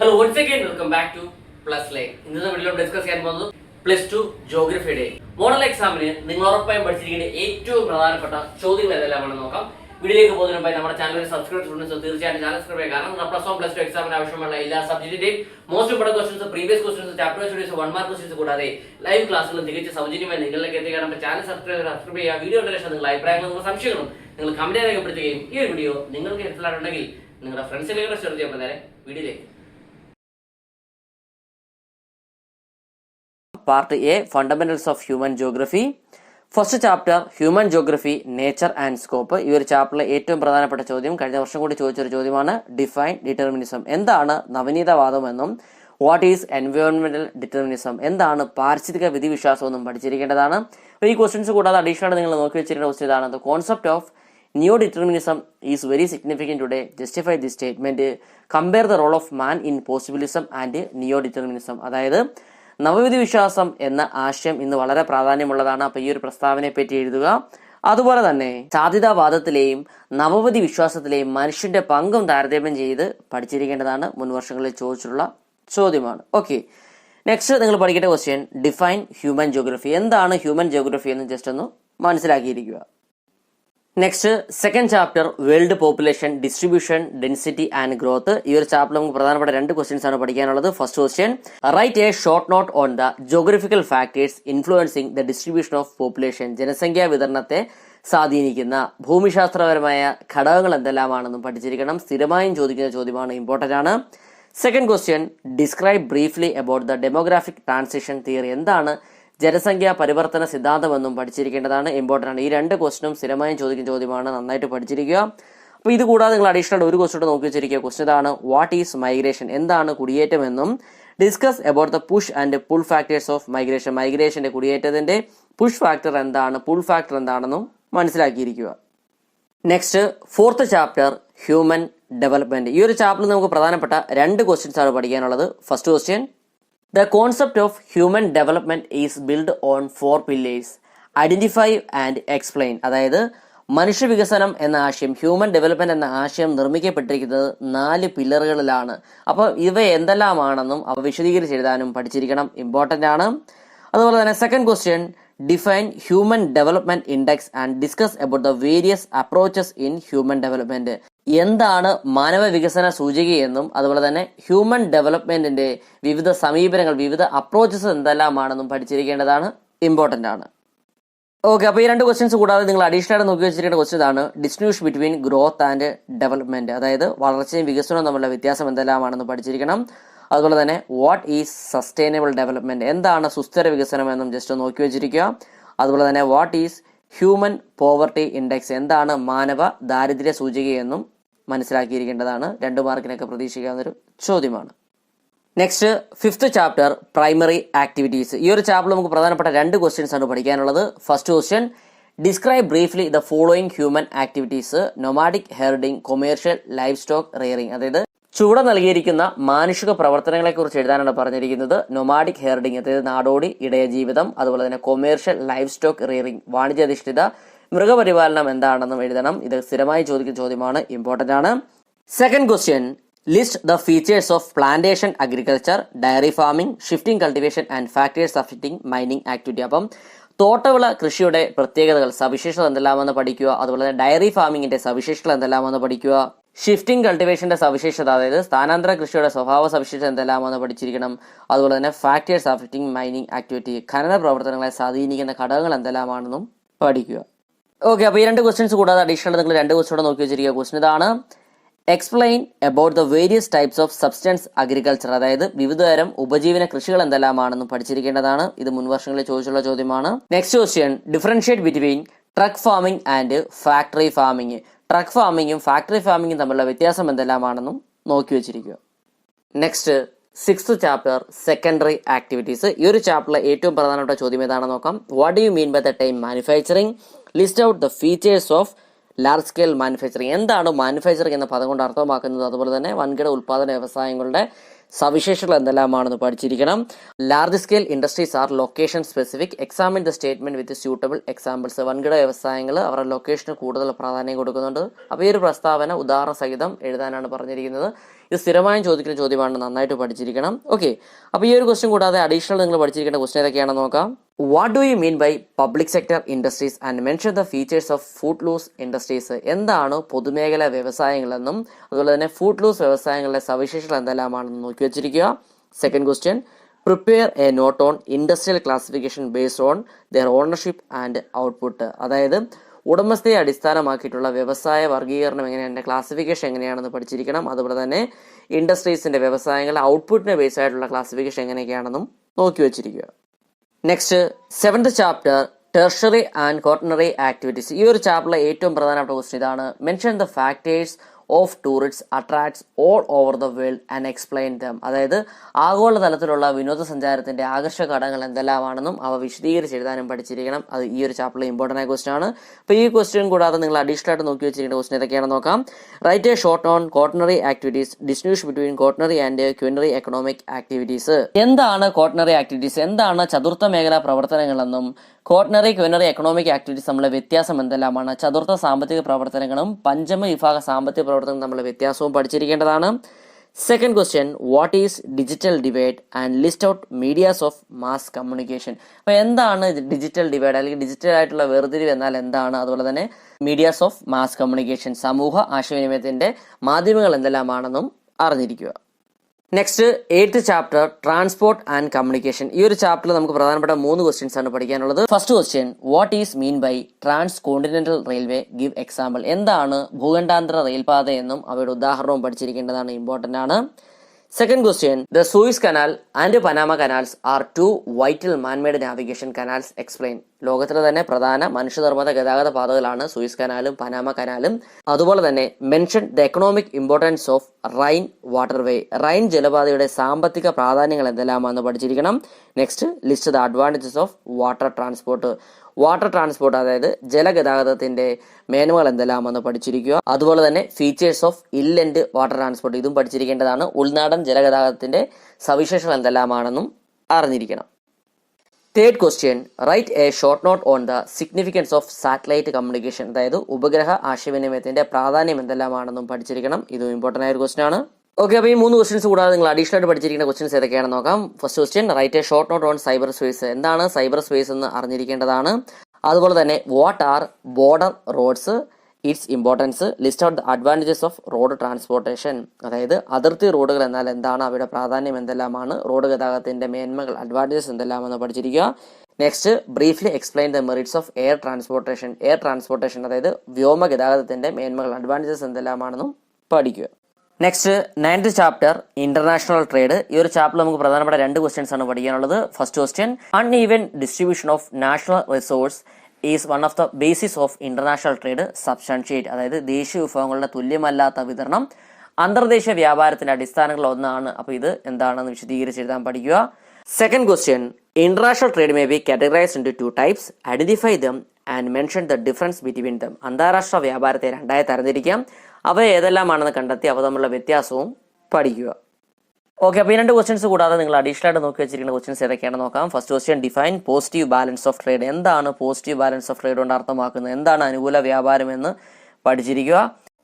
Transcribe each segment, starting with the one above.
Hello, once again, welcome back to Plus Lake. ഇന്നത്തെ video discuss ചെയ്യാൻ പോകുന്നത് +2 ജോഗ്രഫിയുടെ model എക്സാമിന് നിങ്ങൾ ഉറപ്പായും പഠിച്ചിരിക്കേണ്ട ഏറ്റവും പ്രധാനപ്പെട്ട ചോദ്യങ്ങൾ ഏതെല്ലാമാണെന്ന് നോക്കാം. വീഡിയോയിലേക്ക് പോകുന്നതിന് മുമ്പായി നമ്മുടെ ചാനൽ സബ്സ്ക്രൈബ് ചെയ്തിട്ടുണ്ടെങ്കിൽ തീർച്ചയായും ചാനൽ സബ്സ്ക്രൈബ് ചെയ്യുക. കാരണം നിങ്ങൾ +1 +2 എക്സാമിന് ആവശ്യമുള്ള എല്ലാ സബ്ജക്റ്റിന്റെയും most important questions, previous questions, chapter wise videos, 1 mark questions കൂടാതെ ലൈവ് ക്ലാസ്സുകളും തികച്ചും സൗജന്യമായി നിങ്ങളിലേക്ക് എത്തിക്കാൻ നമ്മുടെ ചാനൽ സബ്സ്ക്രൈബ് ചെയ്യുക. വീഡിയോ ശേഷം നിങ്ങൾ അഭിപ്രായങ്ങളും നിങ്ങൾ സംശയങ്ങളും നിങ്ങൾ കമന്റ് രേഖപ്പെടുത്തുകയും ഈ ഒരു വീഡിയോ നിങ്ങൾക്ക് ഹെൽപ്ഫുൾ നിങ്ങളുടെ ഫ്രണ്ട്സിലേക്ക് ഷെയർ ചെയ്യാൻ നേരെ വീഡിയോയിലേക്ക്. Part A, fundamentals of human geography. First chapter human geography, nature and scope. ഈ ഒരു ചാപ്റ്ററിലെ ഏറ്റവും പ്രധാനപ്പെട്ട ചോദ്യം കഴിഞ്ഞ വർഷം കൂടി ചോദിച്ചൊരു ചോദ്യമാണ്. Define determinism. എന്താണ് നവനീതവാദം എന്നും വാട്ട് ഈസ് എൻവയോൺമെന്റൽ ഡിറ്റർമിനിസം, എന്താണ് പാരിസ്ഥിതിക വിധിവിശ്വാസം എന്നും പഠിച്ചിരിക്കേണ്ടതാണ്. ഈ ക്വസ്റ്റ്യൻസ് കൂടാതെ അഡീഷണൽ നിങ്ങൾ നോക്കി വെച്ചിരിക്കുന്ന ക്വസ്റ്റ്യൻ ഇതാണ്. The concept of new determinism is very significant today. Justify the statement. Compare the role of man in possibilism and neo determinism. അതായത് നവവിധി വിശ്വാസം എന്ന ആശയം ഇന്ന് വളരെ പ്രാധാന്യമുള്ളതാണ്. അപ്പൊ ഈ ഒരു പ്രസ്താവനയെ പറ്റി എഴുതുക. അതുപോലെ തന്നെ സാധ്യതാവാദത്തിലെയും നവവിധി വിശ്വാസത്തിലെയും മനുഷ്യന്റെ പങ്കും താരതമ്യം ചെയ്ത് പഠിച്ചിരിക്കേണ്ടതാണ്. മുൻ വർഷങ്ങളിൽ ചോദിച്ചിട്ടുള്ള ചോദ്യമാണ്. ഓക്കെ, നെക്സ്റ്റ് നിങ്ങൾ പഠിക്കേണ്ട ക്വസ്റ്റ്യൻ ഡിഫൈൻ ഹ്യൂമൻ ജോഗ്രഫി. എന്താണ് ഹ്യൂമൻ ജോഗ്രഫി എന്ന് ജസ്റ്റ് ഒന്ന് മനസ്സിലാക്കിയിരിക്കുക. Next second chapter world population, distribution, density and growth. ഈ ഒരു ചാപ്റ്റർ നമുക്ക് പ്രധാനപ്പെട്ട 2 ക്വസ്റ്റ്യൻസ് ആണ് പഠിക്കാനുള്ളത്. First question, write a short note on the geographical factors influencing the distribution of population. ജനസംഖ്യാ വിതരണത്തെ സ്വാധീനിക്കുന്ന ഭൂമിശാസ്ത്രപരമായ ഘടകങ്ങൾ എന്തെല്ലാമാണെന്നും പഠിച്ചിരിക്കണം. സ്ഥിരമായും ചോദിക്കുന്ന ചോദ്യമാണ്, ഇമ്പോർട്ടന്റ് ആണ്. Second question, describe briefly about the demographic transition theory. എന്താണ് ജനസംഖ്യാ പരിവർത്തന സിദ്ധാന്തം എന്നും പഠിച്ചിരിക്കേണ്ടതാണ്, ഇമ്പോർട്ടൻ്റ് ആണ്. ഈ 2 ക്വസ്റ്റ്യനും സ്ഥിരമായും ചോദിക്കുന്ന ചോദ്യമാണ്, നന്നായിട്ട് പഠിച്ചിരിക്കുക. അപ്പോൾ ഇത് കൂടാതെ നിങ്ങൾ അഡീഷണൽ ഒരു ക്വസ്റ്റ്യൻ നോക്കി വെച്ചിരിക്കുക. ക്വസ്റ്റ്യൻ ഇതാണ്, വാട്ട് ഈസ് മൈഗ്രേഷൻ, എന്താണ് കുടിയേറ്റം എന്നും discuss about the push and pull factors of migration. മൈഗ്രേഷന്റെ കുടിയേറ്റത്തിന്റെ പുഷ് ഫാക്ടർ എന്താണ്, പുൾ ഫാക്ടർ എന്താണെന്നും മനസ്സിലാക്കിയിരിക്കുക. Next fourth chapter human development. ഈ ഒരു ചാപ്റ്ററിൽ നമുക്ക് പ്രധാനപ്പെട്ട 2 ക്വസ്റ്റ്യൻസ് ആണ് പഠിക്കാനുള്ളത്. First question, the concept of human development is built on 4 pillars. Identify and explain. അതായത് മനുഷ്യ വികസനം എന്ന ആശയം, ഹ്യൂമൻ ഡെവലപ്മെന്റ് എന്ന ആശയം നിർമ്മിക്കപ്പെട്ടിരിക്കുന്നത് 4 പില്ലറുകളിലാണ്. അപ്പോൾ ഇവ എന്തെല്ലാമാണെന്നും അവ വിശദീകരിച്ച് എഴുതാനും പഠിച്ചിരിക്കണം, ഇമ്പോർട്ടന്റ് ആണ്. അതുപോലെ തന്നെ second question, define human development index and discuss about the various approaches in human development. എന്താണ് മാനവ വികസന സൂചിക എന്നും അതുപോലെ തന്നെ ഹ്യൂമൻ ഡെവലപ്മെന്റിന്റെ വിവിധ സമീപനങ്ങൾ, വിവിധ അപ്രോച്ചസ് എന്തെല്ലാമാണെന്നും പഠിച്ചിരിക്കേണ്ടതാണ്, ഇമ്പോർട്ടന്റ് ആണ്. ഓക്കെ, അപ്പോൾ ഈ 2 ക്വസ്റ്റ്യൻസ് കൂടാതെ നിങ്ങൾ അഡീഷണൽ ആയിട്ട് നോക്കി വെച്ചിരിക്കേണ്ട ക്വസ്റ്റ്യൻ ആണ് distinguish between growth and development. അതായത് വളർച്ചയും വികസനവും തമ്മിലുള്ള വ്യത്യാസം എന്തെല്ലാമാണെന്ന് പഠിച്ചിരിക്കണം. അതുപോലെ തന്നെ വാട്ട് ഈസ് സസ്റ്റൈനബിൾ ഡെവലപ്മെന്റ്, എന്താണ് സുസ്ഥിര വികസനം എന്നും ജസ്റ്റ് നോക്കി വെച്ചിരിക്കുക. അതുപോലെ തന്നെ what is human poverty index, എന്താണ് മാനവ ദാരിദ്ര്യ സൂചിക എന്നും മനസ്സിലാക്കിയിരിക്കേണ്ടതാണ്. 2 മാർക്കിനൊക്കെ പ്രതീക്ഷിക്കാവുന്ന ഒരു ചോദ്യമാണ്. Next fifth chapter primary activities. ഈ ഒരു ചാപ്റ്ററിൽ നമുക്ക് പ്രധാനപ്പെട്ട 2 ക്വസ്റ്റ്യൻസ് ആണ് പഠിക്കാനുള്ളത്. First question, describe briefly the following human activities. Nomadic Harding, commercial, life stock rearing. അതായത് ചുവടെ നൽകിയിരിക്കുന്ന മാനുഷിക പ്രവർത്തനങ്ങളെ കുറിച്ച് എഴുതാനാണ് പറഞ്ഞിരിക്കുന്നത്. നൊമാഡിക് ഹെർഡിംഗ് അതായത് നാടോടി ഇടയ ജീവിതം, അതുപോലെ തന്നെ കൊമേഴ്ഷ്യൽ ലൈഫ് സ്റ്റോക്ക് റെയറിംഗ് വാണിജ്യാധിഷ്ഠിത മൃഗപരിപാലനം എന്താണെന്നും എഴുതണം. ഇത് സ്ഥിരമായി ചോദിക്കുന്ന ചോദ്യമാണ്, ഇമ്പോർട്ടന്റ് ആണ്. Second question, list the features of plantation agriculture, diary farming, shifting cultivation and factors affecting mining activity. അപ്പം തോട്ടവിള കൃഷിയുടെ പ്രത്യേകതകൾ, സവിശേഷത എന്തെല്ലാമെന്ന് പഠിക്കുക. അതുപോലെ തന്നെ ഡയറി ഫാമിങ്ങിന്റെ സവിശേഷതകൾ എന്തെല്ലാമെന്ന് പഠിക്കുക. ഷിഫ്റ്റിംഗ് കൾട്ടിവേഷന്റെ സവിശേഷത, അതായത് സ്ഥാനാന്തര കൃഷിയുടെ സ്വഭാവ സവിശേഷത എന്തെല്ലാമെന്ന് പഠിച്ചിരിക്കണം. അതുപോലെ തന്നെ ഫാക്ടേഴ്സ് അഫക്റ്റിംഗ് മൈനിങ് ആക്ടിവിറ്റി, ഖനന പ്രവർത്തനങ്ങളെ സ്വാധീനിക്കുന്ന ഘടകങ്ങൾ എന്തെല്ലാമാണെന്നും പഠിക്കുക. ഓക്കെ, അപ്പോൾ ഈ 2 ക്വസ്റ്റ്യൻസ് കൂടാതെ അഡീഷണൽ നിങ്ങൾ 2 ക്വസ്റ്റ്യൻ നോക്കി വെച്ചിരിക്കുക. ക്വസ്റ്റ്യൻ ഇതാണ്, explain about the various types of substance agriculture. അതായത് വിവിധതരം ഉപജീവന കൃഷികൾ എന്തെല്ലാമാണെന്നും പഠിച്ചിരിക്കേണ്ടതാണ്. ഇത് മുൻ വർഷങ്ങളിൽ ചോദിച്ചുള്ള ചോദ്യമാണ്. Next question, differentiate between truck farming and factory farming. Truck ഫാമിങ്ങും ഫാക്ടറി ഫാമിങ്ങും തമ്മിലുള്ള വ്യത്യാസം എന്തെല്ലാമാണെന്നും നോക്കി വെച്ചിരിക്കുക. Next sixth chapter secondary activities. ഈ ഒരു ചാപ്റ്ററിലെ ഏറ്റവും പ്രധാനപ്പെട്ട ചോദ്യം ഏതാണെന്ന് നോക്കാം. What do you mean by the time manufacturing? List out the features of large scale manufacturing. എന്താണ് മാനുഫാക്ചറിങ് എന്ന പദം കൊണ്ട് അർത്ഥമാക്കുന്നത്? അതുപോലെ തന്നെ വൻകിട ഉൽപ്പാദന വ്യവസായങ്ങളുടെ സവിശേഷതകൾ എന്തെല്ലാമാണെന്ന് പഠിച്ചിരിക്കണം. Large scale industries are location specific. Examine the statement with suitable examples. വൻകിട വ്യവസായങ്ങൾ അവരുടെ ലൊക്കേഷന് കൂടുതൽ പ്രാധാന്യം കൊടുക്കുന്നുണ്ട്. അപ്പോൾ ഈ ഒരു പ്രസ്താവന ഉദാഹരണ സഹിതം എഴുതാനാണ് പറഞ്ഞിരിക്കുന്നത്. ഇത് സ്ഥിരമായും ചോദിക്കുന്ന ചോദ്യമാണ്, നന്നായിട്ട് പഠിച്ചിരിക്കണം. ഓക്കെ, അപ്പോൾ ഈ ഒരു ക്വസ്റ്റ്യൻ കൂടാതെ അഡീഷണൽ നിങ്ങൾ പഠിച്ചിരിക്കേണ്ട ക്വസ്റ്റ്യൻ ഏതൊക്കെയാണെന്ന് നോക്കാം. What do you mean by public sector industries and mention the features of footloose industries? എന്താണ് പൊതുമേഖല വ്യവസായങ്ങളെന്നും അതുപോലെ തന്നെ ഫുഡ് ലൂസ് വ്യവസായങ്ങളുടെ സവിശേഷതകൾ എന്തെല്ലാമാണെന്ന് നോക്കി വെച്ചിരിക്കുക. Second question, prepare a note on industrial classification based on their ownership and output. അതായത് ഉടമസ്ഥയെ അടിസ്ഥാനമാക്കിയിട്ടുള്ള വ്യവസായ വർഗീകരണം എങ്ങനെയാണ്, ക്ലാസിഫിക്കേഷൻ എങ്ങനെയാണെന്ന് പഠിച്ചിരിക്കണം. അതുപോലെ തന്നെ ഇൻഡസ്ട്രീസിന്റെ വ്യവസായങ്ങളുടെ ഔട്ട്പുട്ടിനെ ബേസ് ആയിട്ടുള്ള ക്ലാസിഫിക്കേഷൻ എങ്ങനെയൊക്കെയാണെന്നും നോക്കി വെച്ചിരിക്കുക. Next, 7th chapter tertiary and quaternary activities. ഈ ഒരു ചാപ്റ്ററിലെ ഏറ്റവും പ്രധാനപ്പെട്ട ക്വസ്റ്റ്യൻ ഇതാണ്. Mention the factors of tourist attracts all over the world and explain dum. അതായത് ആഗോളതലത്തിലുള്ള വിനോദസഞ്ചാരത്തിന്റെ ആകർഷക ഘടകങ്ങൾ എന്തെല്ലാമാണെന്നും അവ വിശദീകരിച്ച് എഴുതാനും പഠിച്ചിരിക്കണം. അത് ഈ ഒരു ചാപ്റ്ററിലെ ഇമ്പോർട്ടൻ്റ് ആയ ക്വസ്റ്റ്യൻ ആണ്. അപ്പോൾ ഈ ക്വസ്റ്റ്യൻ കൂടാതെ നിങ്ങൾ അഡീഷണൽ ആയിട്ട് നോക്കി വെച്ചിരിക്കുന്ന ക്വസ്റ്റ്യൻ ഏതൊക്കെയാണെന്ന് നോക്കാം. Write a short on quaternary activities, distinguish between quaternary and quinary economic activities. എന്താണ് കോട്ടണറി ആക്ടിവിറ്റീസ്, എന്താണ് ചതുർത്ഥ മേഖലാ പ്രവർത്തനങ്ങളെന്നും കോട്ടണറി ക്വിനറി എക്കണോമിക് ആക്ടിവിറ്റീസ് തമ്മിലുള്ള വ്യത്യാസം എന്തെല്ലാമാണ്, ചതുർത്ഥ സാമ്പത്തിക പ്രവർത്തനങ്ങളും പഞ്ചമ വിഭാഗ സാമ്പത്തിക പ്രവർത്തനങ്ങളും തമ്മിലുള്ള വ്യത്യാസവും പഠിച്ചിരിക്കേണ്ടതാണ്. Second question, what is digital divide and list out medias of mass communication. അപ്പോൾ എന്താണ് ഡിജിറ്റൽ ഡിവൈഡ് അല്ലെങ്കിൽ ഡിജിറ്റൽ ആയിട്ടുള്ള വേർതിരിവ് എന്നാൽ എന്താണ്, അതുപോലെ തന്നെ മീഡിയാസ് ഓഫ് മാസ് കമ്മ്യൂണിക്കേഷൻ സമൂഹ ആശയവിനിമയത്തിന്റെ മാധ്യമങ്ങൾ എന്തെല്ലാമാണെന്നും അറിഞ്ഞിരിക്കുക. Next, 8th chapter transport and communication. ഈ ഒരു ചാപ്റ്ററിൽ നമുക്ക് പ്രധാനപ്പെട്ട 3 ക്വസ്റ്റ്യൻസ് ആണ് പഠിക്കാനുള്ളത്. First question, what is mean by transcontinental railway, give example. എന്താണ് ഭൂഖണ്ഡാന്തര റെയിൽപാത എന്നും അവയുടെ ഉദാഹരണവും പഠിച്ചിരിക്കേണ്ടതാണ്, ഇമ്പോർട്ടന്റ് ആണ്. Second question, the Suez canal and Panama canals are 2 vital manmade navigation canals, explain. ലോകത്തിലെ തന്നെ പ്രധാന മനുഷ്യനിർമ്മിത ഗതാഗത പാതകളാണ് സൂയിസ് കനാലും പനാമ കനാലും. അതുപോലെ തന്നെ mention the economic importance of Rhine waterway. Rhine ജലപാതയുടെ സാമ്പത്തിക പ്രാധാന്യങ്ങൾ എന്തെല്ലാമാണെന്ന് പഠിച്ചിരിക്കണം. Next, list the advantages of water transport. Water transport അതായത് ജലഗതാഗതത്തിന്റെ മേന്മകൾ എന്തെല്ലാമെന്ന് പഠിച്ചിരിക്കുക. അതുപോലെ തന്നെ features of inland water transport, ഇതും പഠിച്ചിരിക്കേണ്ടതാണ്. ഉൾനാടൻ ജലഗതാഗതത്തിന്റെ സവിശേഷതകൾ എന്തെല്ലാമാണെന്നും അറിഞ്ഞിരിക്കണം. Third question, write a short note on the significance of satellite communication. അതായത് ഉപഗ്രഹ ആശയവിനിമയത്തിന്റെ പ്രാധാന്യം എന്തെല്ലാമാണെന്നും പഠിച്ചിരിക്കണം. ഇതും ഇമ്പോർട്ടൻ്റ് ആയ ഒരു ക്വസ്റ്റ്യൻ ആണ്. ഓക്കെ, അപ്പോൾ ഈ 3 ക്വസ്റ്റ്യൻസ് കൂടാതെ നിങ്ങൾ അഡീഷണൽ ആയിട്ട് പഠിച്ചിരിക്കുന്ന ക്വസ്റ്റ്യൻസ് ഏതൊക്കെയാണെന്ന് നോക്കാം. First question, write a short note on cyber space. എന്താണ് സൈബർ സ്പേസ് എന്ന് അറിഞ്ഞിരിക്കേണ്ടതാണ്. അതുപോലെ തന്നെ what are border roads, its importance, list out the advantages of road transportation. അതായത് അതിർത്തി റോഡുകൾ എന്നാൽ എന്താണ്, അവയുടെ പ്രാധാന്യം എന്തെല്ലാമാണ്, റോഡ് ഗതാഗതത്തിന്റെ മേന്മകൾ അഡ്വാൻറ്റേജസ് എന്തെല്ലാമെന്ന് പഠിച്ചിരിക്കുക. Next, briefly explain the merits of air transportation. Air transportation അതായത് വ്യോമ ഗതാഗതത്തിന്റെ മേന്മകൾ അഡ്വാൻറ്റേജസ് എന്തെല്ലാമാണെന്നും പഠിക്കുക. Next, 9th chapter international trade. ഈ ഒരു ചാപ്റ്ററിൽ നമുക്ക് പ്രധാനപ്പെട്ട 2 ക്വസ്റ്റ്യൻസ് ആണ് പഠിക്കാനുള്ളത്. First question, uneven distribution of national resource is one of the basis of international trade substantiate. അതായത് ദേശീയ വിഭവങ്ങളുടെ തുല്യമല്ലാത്ത വിതരണം അന്തർദേശീയ വ്യാപാരത്തിന്റെ അടിസ്ഥാനങ്ങളിൽ ഒന്നാണ്. അപ്പോൾ ഇത് എന്താണെന്ന് വിശദീകരിച്ച് എഴുതാൻ പഠിക്കുക. Second question, international trade may be categorised into 2 types, identify them and mention the difference between them. അന്താരാഷ്ട്ര വ്യാപാരത്തെ 2ആയി തരംതിരിക്കാം, അവ ഏതെല്ലാമാണെന്ന് കണ്ടെത്തി അവ തമ്മിലുള്ള വ്യത്യാസവും പഠിക്കുക. ഓക്കെ, അപ്പോൾ ഈ 2 ക്വസ്റ്റ്യൻസ് കൂടാതെ നിങ്ങൾ അഡീഷണൽ ആയിട്ട് നോക്കി വെച്ചിരിക്കുന്ന ക്വസ്റ്റ്യൻസ് ഏതൊക്കെയാണെന്ന് നോക്കാം. First question, define positive balance of trade. എന്താണ് പോസിറ്റീവ് ബാലൻസ് ഓഫ് ട്രേഡ് കൊണ്ട് അർത്ഥമാക്കുന്നത്, എന്താണ് അനുകൂല വ്യാപാരം എന്ന് പഠിച്ചിരിക്കുക.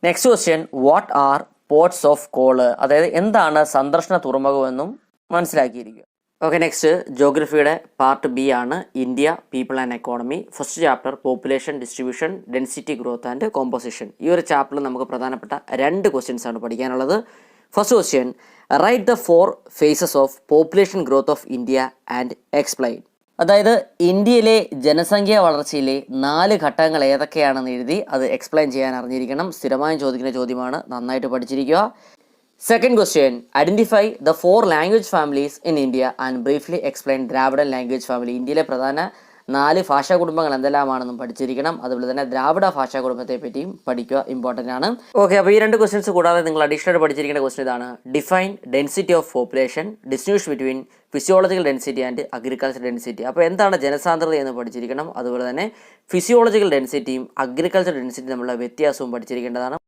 Next question, what are ports of call. അതായത് എന്താണ് സന്ദർശന തുറമുഖം എന്നും മനസ്സിലാക്കിയിരിക്കുക. ഓക്കെ, നെക്സ്റ്റ് ജോഗ്രഫിയുടെ പാർട്ട് ബി ആണ്, India, people and economy. First chapter population distribution, density growth and composition. ഈ ഒരു ചാപ്റ്ററിൽ നമുക്ക് പ്രധാനപ്പെട്ട 2 ക്വസ്റ്റ്യൻസ് ആണ് പഠിക്കാനുള്ളത്. First question, write the 4 phases of population growth of India and explain. അതായത് ഇന്ത്യയിലെ ജനസംഖ്യാ വളർച്ചയിലെ 4 ഘട്ടങ്ങൾ ഏതൊക്കെയാണെന്ന് എഴുതി അത് എക്സ്പ്ലെയിൻ ചെയ്യാൻ അറിഞ്ഞിരിക്കണം. സ്ഥിരമായും ചോദിക്കുന്ന ചോദ്യമാണ്, നന്നായിട്ട് പഠിച്ചിരിക്കുക. Second question, identify the 4 language families in India and briefly explain Dravidian language family. ഇന്ത്യയിലെ പ്രധാന 4 ഭാഷാ കുടുംബങ്ങൾ എന്തെല്ലാമാണെന്നും പഠിച്ചിരിക്കണം. അതുപോലെ തന്നെ ദ്രാവിഡ ഭാഷാ കുടുംബത്തെ പറ്റിയും പഠിക്കുക, ഇമ്പോർട്ടൻ്റ് ആണ്. ഓക്കെ, അപ്പോൾ ഈ 2 ക്വസ്റ്റ്യൻസ് കൂടാതെ നിങ്ങൾ അഡീഷണൽ പഠിച്ചിരിക്കേണ്ട ക്വസ്റ്റ്യൻ ഇതാണ്. Define density of population, distinguish between physiological density and agriculture density. അപ്പോൾ എന്താണ് ജനസാന്ദ്രത എന്ന് പഠിച്ചിരിക്കണം. അതുപോലെ തന്നെ ഫിസിയോളജിക്കൽ ഡെൻസിറ്റിയും അഗ്രികൾച്ചർ ഡെൻസിറ്റിയും തമ്മിലുള്ള വ്യത്യാസവും പഠിച്ചിരിക്കേണ്ടതാണ്.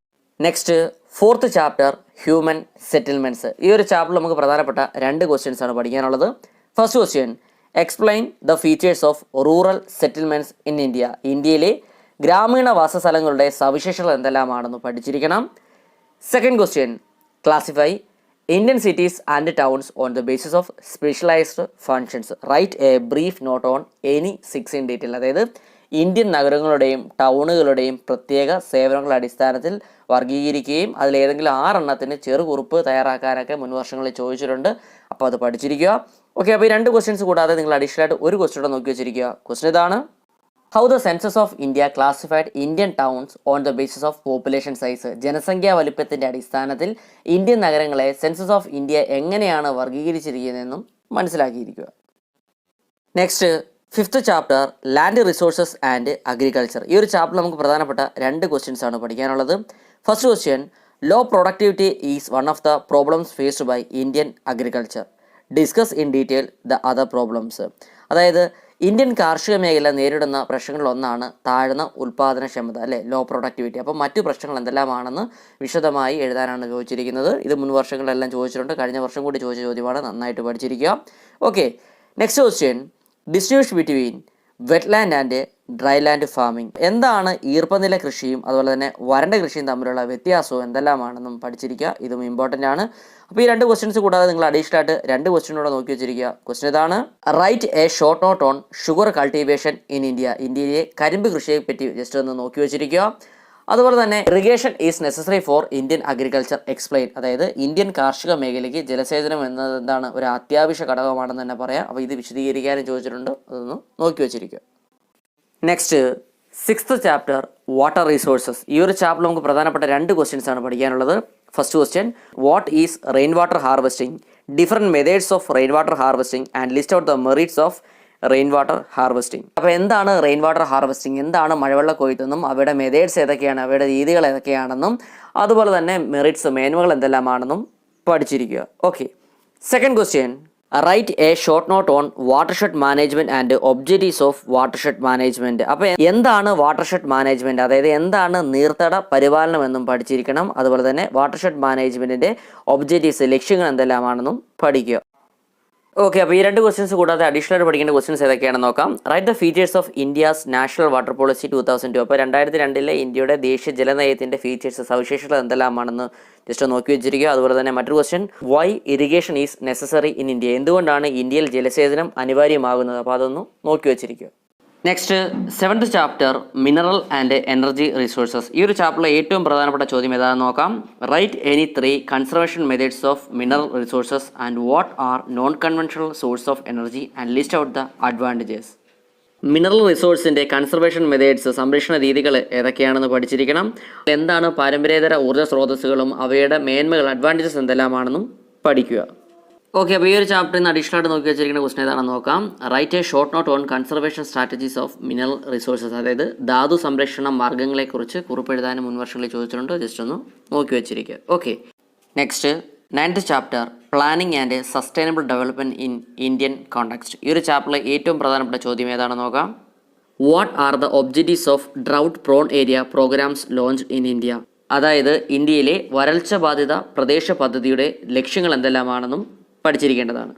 Next, 4th chapter human settlements. ഈ ഒരു ചാപ്റ്ററിൽ നമുക്ക് പ്രധാനപ്പെട്ട 2 ക്വസ്റ്റ്യൻസ് ആണ് പഠിക്കാനുള്ളത്. First question, explain the features of rural settlements in India. ഇന്ത്യയിലെ ഗ്രാമീണ വാസസ്ഥലങ്ങളുടെ സവിശേഷതകൾ എന്തെല്ലാമാണെന്ന് പഠിച്ചിരിക്കണം. Second question, classify Indian cities and towns on the basis of specialized functions. Write a brief note on any 6 in detail. അതായത് Indian നഗരങ്ങളുടെയും ടൗണുകളുടെയും പ്രത്യേക സേവനങ്ങളുടെ അടിസ്ഥാനത്തിൽ വർഗീകരിക്കുകയും അതിലേതെങ്കിലും 6 എണ്ണത്തിന് ചെറുകുറിപ്പ് തയ്യാറാക്കാനൊക്കെ മുൻ വർഷങ്ങളിൽ ചോദിച്ചിട്ടുണ്ട്. അപ്പോൾ അത് പഠിച്ചിരിക്കുക. ഓക്കെ, അപ്പോൾ ഈ 2 ക്വസ്റ്റ്യൻസ് കൂടാതെ നിങ്ങൾ അഡീഷണൽ ആയിട്ട് ഒരു ക്വസ്റ്റ്യൻ കൂടെ നോക്കി വെച്ചിരിക്കുക. ക്വസ്റ്റ്യൻ ഇതാണ്: how the census of India classified Indian towns on the basis of population size. ജനസംഖ്യാ വലിപ്പത്തിൻ്റെ അടിസ്ഥാനത്തിൽ ഇന്ത്യൻ നഗരങ്ങളെ സെൻസസ് ഓഫ് ഇന്ത്യ എങ്ങനെയാണ് വർഗീകരിച്ചിരിക്കുന്നതെന്നും മനസ്സിലാക്കിയിരിക്കുക. Next 5th chapter land resources and agriculture. ഈ ഒരു ചാപ്റ്റർ നമുക്ക് പ്രധാനപ്പെട്ട 2 ക്വസ്റ്റ്യൻസ് ആണ് പഠിക്കാനുള്ളത്. First question: low productivity is one of the problems faced by Indian agriculture. Discuss in detail the other problems. അതായത് ഇന്ത്യൻ കാർഷിക മേഖല നേരിടുന്ന പ്രശ്നങ്ങളൊന്നാണ് താഴ്ന്ന ഉൽപ്പാദനക്ഷമത, അല്ലേ, ലോ പ്രൊഡക്ടിവിറ്റി. അപ്പോൾ മറ്റു പ്രശ്നങ്ങൾ എന്തെല്ലാമാണെന്ന് വിശദമായി എഴുതാനാണ് ചോദിച്ചിരിക്കുന്നത്. ഇത് മുൻ വർഷങ്ങളിലെല്ലാം ചോദിച്ചിട്ടുണ്ട്, കഴിഞ്ഞ വർഷം കൂടി ചോദിച്ച ചോദ്യമാണ്. നന്നായിട്ട് പഠിച്ചിരിക്കുക. Okay, next question: distinguish between wetland and dryland farming. എന്താണ് ഈർപ്പനില കൃഷിയും അതുപോലെ തന്നെ വരണ്ട കൃഷിയും തമ്മിലുള്ള വ്യത്യാസവും എന്തെല്ലാമാണെന്നും പഠിച്ചിരിക്കുക. ഇതും ഇമ്പോർട്ടൻ്റ് ആണ്. അപ്പോൾ ഈ 2 ക്വസ്റ്റ്യൻസ് കൂടാതെ നിങ്ങൾ അഡീഷണൽ ആയിട്ട് 2 ക്വസ്റ്റ്യനോടെ നോക്കി വെച്ചിരിക്കുക. ക്വസ്റ്റ്യൻ ഇതാണ്: right a short note on sugar cultivation in India. ഇന്ത്യയിലെ കരിമ്പ് കൃഷിയെ പറ്റി ജസ്റ്റ് ഒന്ന് നോക്കി വെച്ചിരിക്കുക. അതുപോലെ തന്നെ irrigation is necessary for Indian agriculture explain. അതായത് ഇന്ത്യൻ കാർഷിക മേഖലയ്ക്ക് ജലസേചനം എന്നത് എന്താണ്, ഒരു അത്യാവശ്യ ഘടകമാണെന്ന് തന്നെ പറയാം. അപ്പോൾ ഇത് വിശദീകരിക്കാനും ചോദിച്ചിട്ടുണ്ട്, അതൊന്ന് നോക്കി വെച്ചിരിക്കുക. Next 6th chapter water resources. ഈ ഒരു ചാപ്റ്റർ നമുക്ക് പ്രധാനപ്പെട്ട 2 ക്വസ്റ്റ്യൻസ് ആണ് പഠിക്കാനുള്ളത്. First question: what is rain water harvesting, different methods of rain water harvesting and list out the merits of rain water harvesting. അപ്പോൾ എന്താണ് റെയിൻ വാട്ടർ ഹാർവെസ്റ്റിംഗ്, എന്താണ് മഴവെള്ള കൊയ്ത്തെന്നും അവയുടെ മെത്തേഡ്സ് ഏതൊക്കെയാണ്, അവയുടെ രീതികൾ ഏതൊക്കെയാണെന്നും അതുപോലെ തന്നെ മെറിറ്റ്സ് മേന്മകൾ എന്തെല്ലാമാണെന്നും പഠിച്ചിരിക്കുക. Okay, second question: write a short note on watershed management and objectives of watershed management. അപ്പോൾ എന്താണ് വാട്ടർഷെഡ് മാനേജ്മെന്റ്, അതായത് എന്താണ് നീർത്തട പരിപാലനം എന്നും പഠിച്ചിരിക്കണം. അതുപോലെ തന്നെ വാട്ടർഷെഡ് മാനേജ്മെന്റിന്റെ ഒബ്ജക്റ്റീവ്സ്, ലക്ഷ്യങ്ങൾ എന്തെല്ലാമാണെന്നും പഠിക്കുക. ഓക്കെ, അപ്പോൾ ഈ 2 ക്വസ്റ്റ്യൻസ് കൂടാതെ അഡീഷണൽ പഠിക്കേണ്ട ക്വസ്റ്റ്യൻസ് ഏതൊക്കെയാണെന്ന് നോക്കാം. Write the features of India's national water policy 2002. അപ്പോൾ 2002 ഇന്ത്യയുടെ ദേശീയ ജലനയത്തിൻ്റെ ഫീച്ചേഴ്സ്, സവിശേഷതകൾ എന്തെല്ലാമാണെന്ന് ജസ്റ്റ് നോക്കി വെച്ചിരിക്കുക. അതുപോലെ തന്നെ മറ്റൊരു question: why irrigation is necessary in India. എന്തുകൊണ്ടാണ് ഇന്ത്യയിൽ ജലസേചനം അനിവാര്യമാകുന്നത്. അപ്പോൾ അതൊന്ന് നോക്കി വെച്ചിരിക്കുക. Next 7th chapter mineral and energy resources. ഈ ഒരു ചാപ്റ്ററിലെ ഏറ്റവും പ്രധാനപ്പെട്ട ചോദ്യം ഏതാണെന്ന് നോക്കാം. Write any 3 conservation methods of mineral resources and what are non conventional source of energy and list out the advantages. Mineral റിസോഴ്സിൻ്റെ കൺസർവേഷൻ മെത്തേഡ്സ്, സംരക്ഷണ രീതികൾ ഏതൊക്കെയാണെന്ന് പഠിച്ചിരിക്കണം. എന്താണ് പാരമ്പര്യേതര ഊർജ്ജ സ്രോതസ്സുകളും അവയുടെ മേന്മകൾ, അഡ്വാൻറ്റേജസ് എന്തെല്ലാമാണെന്നും പഠിക്കുക. ഓക്കെ, അപ്പോൾ ഈ ഒരു ചാപ്റ്ററിൽ നിന്ന് അഡീഷണൽ ആയിട്ട് നോക്കി വെച്ചിരിക്കുന്ന ക്വസ്റ്റൻ ഏതാണെന്ന് നോക്കാം. Write a short note on conservation strategies of mineral resources. അതായത് ധാതു സംരക്ഷണ മാർഗ്ഗങ്ങളെക്കുറിച്ച് കുറിപ്പെഴുതാനും മുൻവർഷങ്ങളിൽ ചോദിച്ചിട്ടുണ്ട്, ജസ്റ്റ് ഒന്ന് നോക്കി വെച്ചിരിക്കുക. Okay, next 9th chapter planning and sustainable development in Indian context. ഈ ഒരു ചാപ്റ്ററിലെ ഏറ്റവും പ്രധാനപ്പെട്ട ചോദ്യം ഏതാണെന്ന് നോക്കാം. What are the objectives of drought prone area programmes launched in India. അതായത് ഇന്ത്യയിലെ വരൾച്ച ബാധിത പ്രദേശ പദ്ധതിയുടെ ലക്ഷ്യങ്ങൾ എന്തെല്ലാമാണെന്നും പഠിച്ചിരിക്കേണ്ടതാണ്.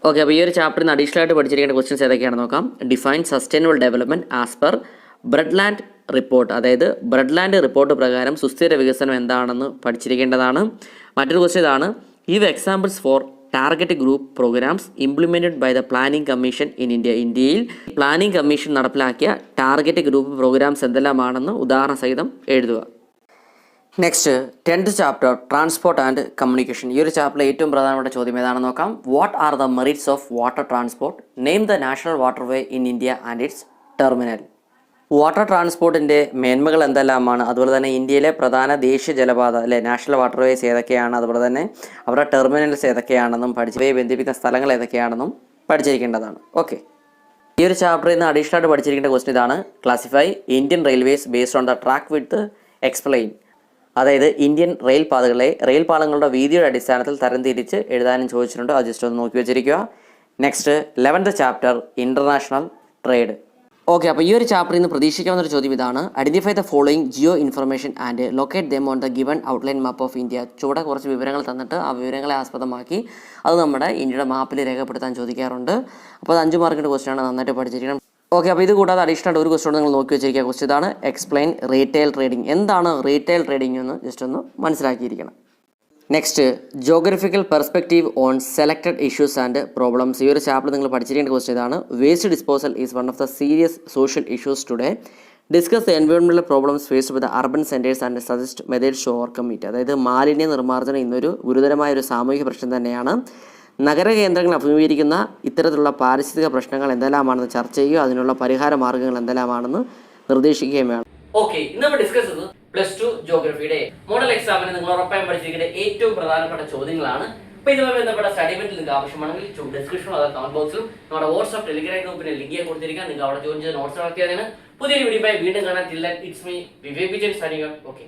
ഓക്കെ, അപ്പോൾ ഈ ഒരു ചാപ്റ്ററിൽ നിന്ന് അഡീഷണൽ ആയിട്ട് പഠിച്ചിരിക്കേണ്ട ക്വസ്റ്റ്യൻസ് ഏതൊക്കെയാണെന്ന് നോക്കാം. Define sustainable development as per Brundtland report. അതായത് ബ്രെഡ്ലാൻഡ് റിപ്പോർട്ട് പ്രകാരം സുസ്ഥിര വികസനം എന്താണെന്ന് പഠിച്ചിരിക്കേണ്ടതാണ്. മറ്റൊരു ക്വസ്റ്റ്യൻ ഇതാണ്: give examples for target group programs implemented by the planning commission in India. ഇന്ത്യയിൽ പ്ലാനിംഗ് കമ്മീഷൻ നടപ്പിലാക്കിയ ടാർഗറ്റ് ഗ്രൂപ്പ് പ്രോഗ്രാംസ് എന്തെല്ലാമാണെന്ന് ഉദാഹരണ സഹിതം എഴുതുക. Next 10th chapter transport and communication. ഈ ഒരു ചാപ്റ്ററിലെ ഏറ്റവും പ്രധാനപ്പെട്ട ചോദ്യം ഏതാണെന്ന് നോക്കാം. What are the merits of water transport, name the national waterway in India and its terminal. Water ട്രാൻസ്പോർട്ടിൻ്റെ മേന്മകൾ എന്തെല്ലാമാണ്, അതുപോലെ തന്നെ ഇന്ത്യയിലെ പ്രധാന ദേശീയ ജലപാത, അല്ലെ, നാഷണൽ വാട്ടർവേസ് ഏതൊക്കെയാണ്, അതുപോലെ തന്നെ അവരുടെ ടെർമിനൽസ് ഏതൊക്കെയാണെന്നും പഠിച്ചവയെ ബന്ധിപ്പിക്കുന്ന സ്ഥലങ്ങൾ ഏതൊക്കെയാണെന്നും പഠിച്ചിരിക്കേണ്ടതാണ്. ഓക്കെ, ഈ ഒരു ചാപ്റ്ററിൽ നിന്ന് അഡീഷണൽ ആയിട്ട് പഠിച്ചിരിക്കേണ്ട ക്വസ്റ്റൻ ഇതാണ്. Classify Indian railways based on the track width explain. അതായത് ഇന്ത്യൻ റെയിൽ പാളങ്ങളുടെ വീതിയുടെ അടിസ്ഥാനത്തിൽ തരംതിരിച്ച് എഴുതാനും ചോദിച്ചിട്ടുണ്ട്, അത് ജസ്റ്റ് ഒന്ന് നോക്കി വെച്ചിരിക്കുക. Next 11th chapter international trade. Okay, അപ്പോൾ ഈ ഒരു ചാപ്റ്ററിൽ നിന്ന് പ്രതീക്ഷിക്കാവുന്നൊരു ചോദ്യം ഇതാണ്. Identify the following geo information and locate them on the given outline map of India. ചുവടെ കുറച്ച് വിവരങ്ങൾ തന്നിട്ട് ആ വിവരങ്ങളെ ആസ്പദമാക്കി അത് നമ്മുടെ ഇന്ത്യയുടെ മാപ്പിൽ രേഖപ്പെടുത്താൻ ചോദിക്കാറുണ്ട്. അപ്പോൾ അത് 5 മാർക്കിൻ്റെ ക്വസ്റ്റ്യനാണ്, നന്നായിട്ട് പഠിച്ചിരിക്കണം. ഓക്കെ, അപ്പോൾ ഇത് കൂടാതെ അഡീഷണൽ ഒരു ക്വസ്റ്റ്യൻ നിങ്ങൾ നോക്കി വെച്ചിരിക്കുക. ക്വസ്റ്റ്യൻ ഇതാണ്: എക്സ്പ്ലെയിൻ റീറ്റെയിൽ ട്രേഡിംഗ്. എന്താണ് റീറ്റെയിൽ ട്രേഡിംഗ് എന്ന് ജസ്റ്റ് ഒന്ന് മനസ്സിലാക്കിയിരിക്കണം. Next geographical perspective on selected issues and problems. ഈ ഒരു ചാപ്റ്റർ നിങ്ങൾ പഠിച്ചിരിക്കേണ്ട ക്വസ്റ്റ്യൻ ഇതാണ്. Waste disposal is one of the serious social issues today. Discuss the environmental problems faced with urban centres and suggest methods to overcome it. അതായത് മാലിന്യ നിർമ്മാർജ്ജനം ഇന്നൊരു ഗുരുതരമായ ഒരു സാമൂഹിക പ്രശ്നം തന്നെയാണ്. നഗര കേന്ദ്രങ്ങൾ അഭിമുഖീകരിക്കുന്ന ഇത്തരത്തിലുള്ള പാരിസ്ഥിതിക പ്രശ്നങ്ങൾ എന്തെല്ലാമാണെന്ന് ചർച്ച ചെയ്യുക, അതിനുള്ള പരിഹാര മാർഗ്ഗങ്ങൾ എന്തെല്ലാമാണെന്ന് നിർദ്ദേശിക്കുകയും വേണം. ഓക്കെ, ഇന്ന് നമ്മൾ ഡിസ്കസ് ചെയ്തത് +2 ജോഗ്രഫിയുടെ മോഡൽ എക്സാമിന് നിങ്ങൾ ഉറപ്പായും പഠിച്ചിരിക്കേണ്ട ഏറ്റവും പ്രധാനപ്പെട്ട ചോദ്യങ്ങളാണ്. അപ്പോൾ ഇതുമായി ബന്ധപ്പെട്ട സ്റ്റഡി മെറ്റീരിയൽ നിങ്ങൾക്ക് ആവശ്യമാണെങ്കിൽ ഡിസ്ക്രിപ്ഷനിലും അതായത് കമന്റ് ബോക്സിലും നമ്മുടെ വാട്സ്ആപ്പ് ടെലിഗ്രാം ഗ്രൂപ്പിന്റെ ലിങ്ക് കൊടുത്തിരിക്കുക. നിങ്ങൾക്ക് അവിടെ ജോയിൻ ചെയ്ത് നോട്ട്സ് നടത്തിയതിന് പുതിയൊരു വീഡിയോയുമായി വീണ്ടും കാണാൻ. It's me Vivek Vijayan signing out. Okay.